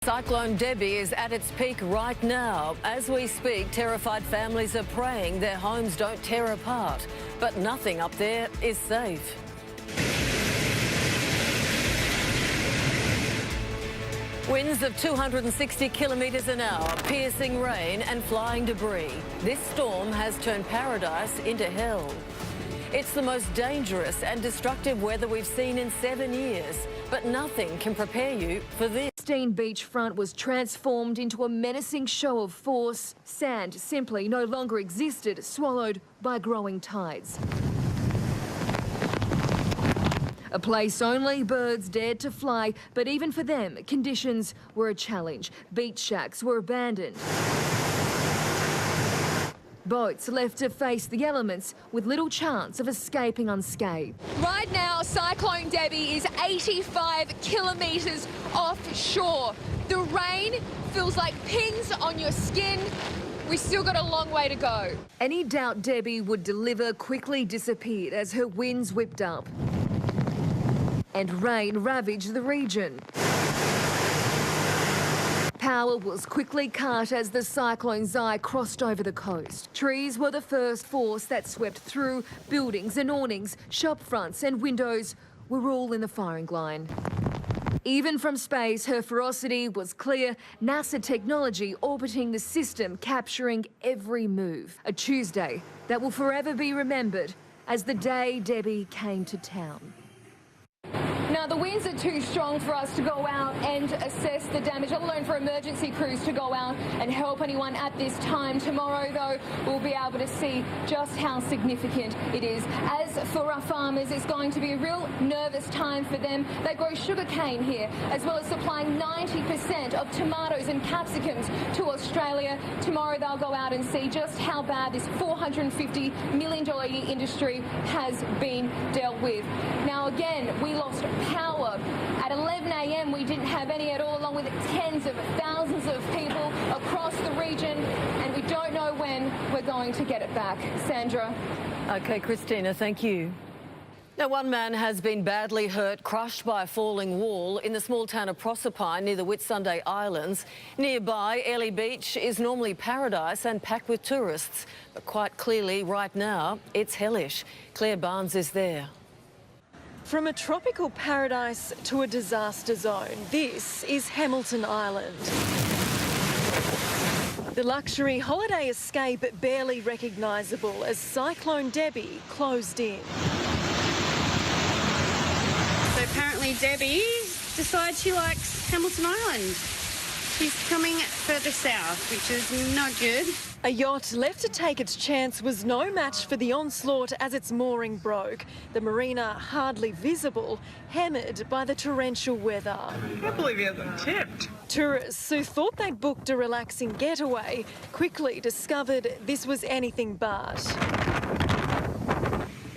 Cyclone Debbie is at its peak right now. As we speak, terrified families are praying their homes don't tear apart. But nothing up there is safe. Winds of 260 kilometres an hour, piercing rain and flying debris. This storm has turned paradise into hell. It's the most dangerous and destructive weather we've seen in 7 years, but nothing can prepare you for this. SYDNE beachfront was transformed into a menacing show of force. Sand simply no longer existed, swallowed by growing tides. A place only birds dared to fly, but even for them, conditions were a challenge. Beach shacks were abandoned. Boats left to face the elements with little chance of escaping unscathed. Right now, Cyclone Debbie is 85 kilometres offshore. The rain feels like pins on your skin. We still got a long way to go. Any doubt Debbie would deliver quickly disappeared as her winds whipped up and rain ravaged the region. Power was quickly cut as the cyclone's eye crossed over the coast. Trees were the first force that swept through. Buildings and awnings, shop fronts and windows were all in the firing line. Even from space, her ferocity was clear. NASA technology orbiting the system, capturing every move. A Tuesday that will forever be remembered as the day Debbie came to town. Now, the winds are too strong for us to go out and assess the damage, let alone for emergency crews to go out and help anyone at this time. Tomorrow, though, we'll be able to see just how significant it is. As for our farmers, it's going to be a real nervous time for them. They grow sugarcane here, as well as supplying 90% of tomatoes and capsicums to Australia. Tomorrow, they'll go out and see just how bad this $450 million a year industry has been dealt with. Now, again, we lost power. At 11 a.m. we didn't have any at all, along with tens of thousands of people across the region, and we don't know when we're going to get it back. Sandra. OK, Christina, thank you. Now, one man has been badly hurt, crushed by a falling wall in the small town of Proserpine near the Whitsunday Islands. Nearby, Airlie Beach is normally paradise and packed with tourists, but quite clearly right now it's hellish. Claire Barnes is there. From a tropical paradise to a disaster zone, this is Hamilton Island. The luxury holiday escape barely recognisable as Cyclone Debbie closed in. So apparently Debbie decides she likes Hamilton Island. She's coming further south, which is not good. A yacht left to take its chance was no match for the onslaught as its mooring broke. The marina hardly visible, hammered by the torrential weather. I can't believe he hasn't tipped. Tourists who thought they'd booked a relaxing getaway quickly discovered this was anything but.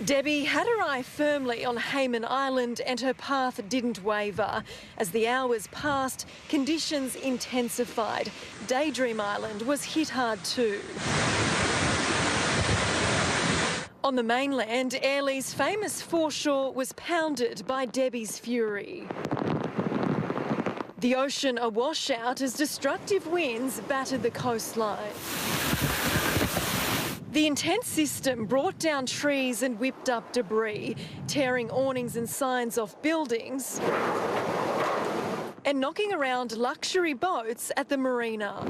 Debbie had her eye firmly on Hayman Island and her path didn't waver. As the hours passed, conditions intensified. Daydream Island was hit hard too. On the mainland, Airlie's famous foreshore was pounded by Debbie's fury. The ocean a washout as destructive winds battered the coastline. The intense system brought down trees and whipped up debris, tearing awnings and signs off buildings and knocking around luxury boats at the marina.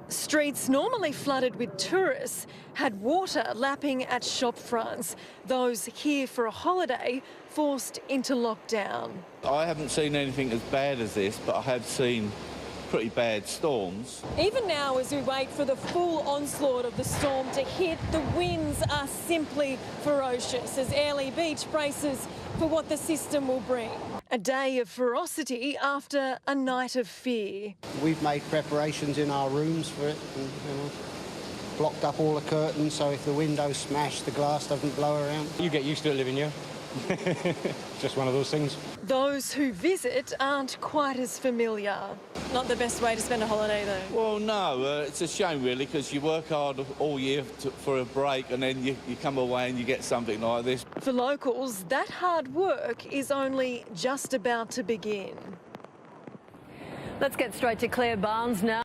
Streets normally flooded with tourists had water lapping at shop fronts. Those here for a holiday forced into lockdown. I haven't seen anything as bad as this, but I have seen pretty bad storms. Even now, as we wait for the full onslaught of the storm to hit, the winds are simply ferocious as Airlie Beach braces for what the system will bring. A day of ferocity after a night of fear. We've made preparations in our rooms for it and blocked up all the curtains so if the windows smash, the glass doesn't blow around. You get used to it living here. Just one of those things. Those who visit aren't quite as familiar. Not the best way to spend a holiday, though. Well, no, it's a shame, really, because you work hard all year for a break and then you come away and you get something like this. For locals, that hard work is only just about to begin. Let's get straight to Claire Barnes now.